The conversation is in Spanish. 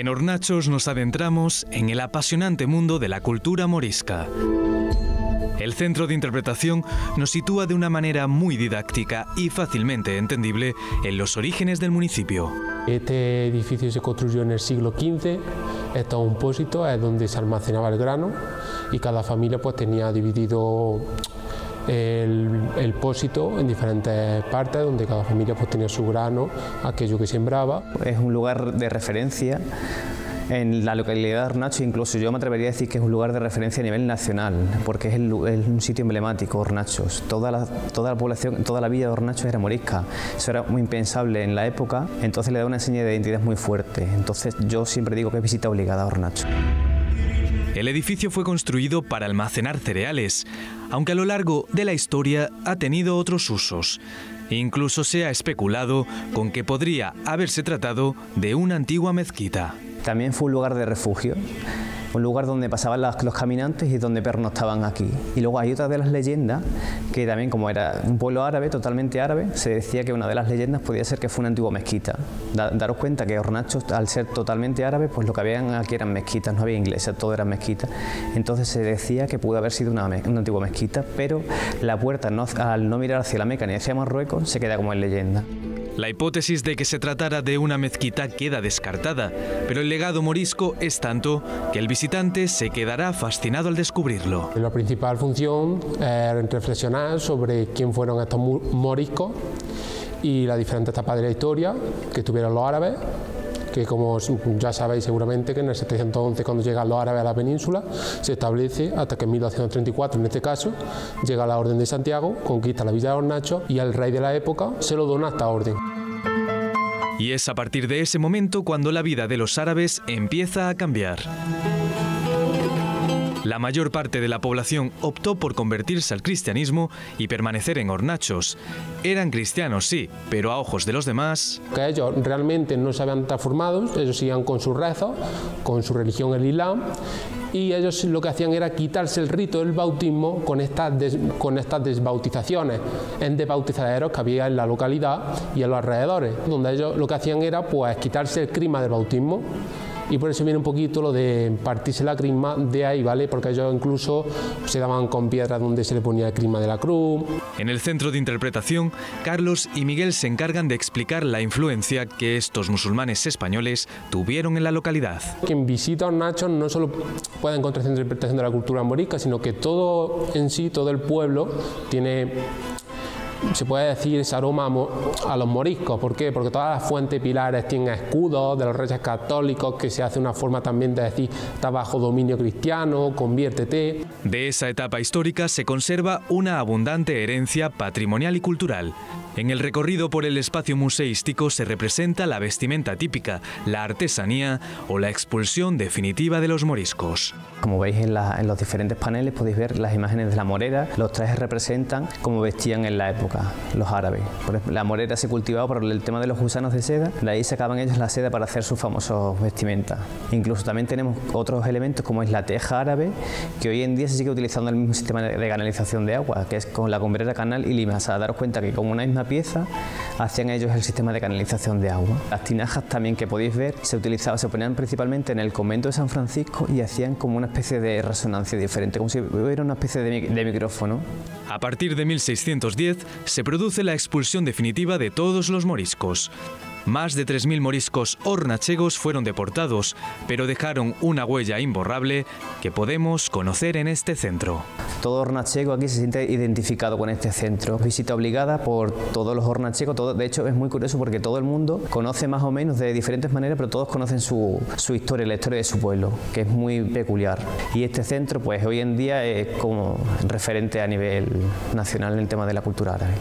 En Hornachos nos adentramos en el apasionante mundo de la cultura morisca. El centro de interpretación nos sitúa de una manera muy didáctica y fácilmente entendible en los orígenes del municipio. Este edificio se construyó en el siglo XV, esto es un pósito, es donde se almacenaba el grano y cada familia pues tenía dividido el pósito en diferentes partes, donde cada familia pues tenía su grano, aquello que sembraba. Es un lugar de referencia en la localidad de Hornachos, incluso yo me atrevería a decir que es un lugar de referencia a nivel nacional, porque es un sitio emblemático, Hornachos. Toda la población, toda la villa de Hornachos era morisca. Eso era muy impensable en la época, entonces le da una seña de identidad muy fuerte. Entonces yo siempre digo que es visita obligada a Hornachos. El edificio fue construido para almacenar cereales, aunque a lo largo de la historia ha tenido otros usos. Incluso se ha especulado con que podría haberse tratado de una antigua mezquita. También fue un lugar de refugio, un lugar donde pasaban los caminantes y donde pernoctaban aquí. Y luego hay otra de las leyendas, que también como era un pueblo árabe, totalmente árabe, se decía que una de las leyendas podía ser que fue una antigua mezquita. Daros cuenta que Hornachos, al ser totalmente árabe, pues lo que habían aquí eran mezquitas, no había iglesias, todo eran mezquitas. Entonces se decía que pudo haber sido una antigua mezquita, pero la puerta, al no mirar hacia la Meca ni hacia Marruecos, se queda como en leyenda. La hipótesis de que se tratara de una mezquita queda descartada, pero el legado morisco es tanto que el visitante se quedará fascinado al descubrirlo. La principal función es reflexionar sobre quién fueron estos moriscos y las diferentes etapas de la historia que tuvieron los árabes, que como ya sabéis seguramente que en el 711 cuando llegan los árabes a la península se establece hasta que en 1234 en este caso llega la Orden de Santiago, conquista la villa de Hornachos y al rey de la época se lo dona a esta orden. Y es a partir de ese momento cuando la vida de los árabes empieza a cambiar. La mayor parte de la población optó por convertirse al cristianismo y permanecer en Hornachos. Eran cristianos, sí, pero a ojos de los demás... Que ellos realmente no se habían transformado, ellos seguían con sus rezos, con su religión, el Islam, y ellos lo que hacían era quitarse el rito del bautismo con estas desbautizaciones en desbautizaderos que había en la localidad y en los alrededores, donde ellos lo que hacían era pues quitarse el crisma del bautismo. Y por eso viene un poquito lo de partirse la crisma de ahí, ¿vale? Porque ellos incluso se daban con piedras donde se le ponía el crisma de la cruz. En el centro de interpretación, Carlos y Miguel se encargan de explicar la influencia que estos musulmanes españoles tuvieron en la localidad. Quien visita Hornachos no solo puede encontrar esta interpretación de la cultura morisca, sino que todo en sí, todo el pueblo tiene... Se puede decir ese aroma a los moriscos. ¿Por qué? Porque todas las fuentes pilares tienen escudos de los reyes católicos, que se hace una forma también de decir está bajo dominio cristiano, conviértete. De esa etapa histórica se conserva una abundante herencia patrimonial y cultural. En el recorrido por el espacio museístico se representa la vestimenta típica, la artesanía o la expulsión definitiva de los moriscos. Como veis en los diferentes paneles podéis ver las imágenes de la morera. Los trajes representan cómo vestían en la época los árabes. Por ejemplo, la morera se cultivaba por el tema de los gusanos de seda, de ahí sacaban ellos la seda para hacer sus famosos vestimentas. Incluso también tenemos otros elementos como es la teja árabe, que hoy en día se sigue utilizando el mismo sistema de canalización de agua, que es con la cumbrera canal y limasa. Daros cuenta que con una misma pieza hacían ellos el sistema de canalización de agua. Las tinajas también que podéis ver se ponían principalmente en el convento de San Francisco y hacían como una especie de resonancia diferente, como si hubiera una especie de micrófono. A partir de 1610 se produce la expulsión definitiva de todos los moriscos. Más de 3.000 moriscos hornachegos fueron deportados, pero dejaron una huella imborrable que podemos conocer en este centro. Todo hornachego aquí se siente identificado con este centro. Visita obligada por todos los hornachegos. De hecho, es muy curioso porque todo el mundo conoce más o menos de diferentes maneras, pero todos conocen su historia, la historia de su pueblo, que es muy peculiar. Y este centro, pues hoy en día es como referente a nivel nacional en el tema de la cultura árabe.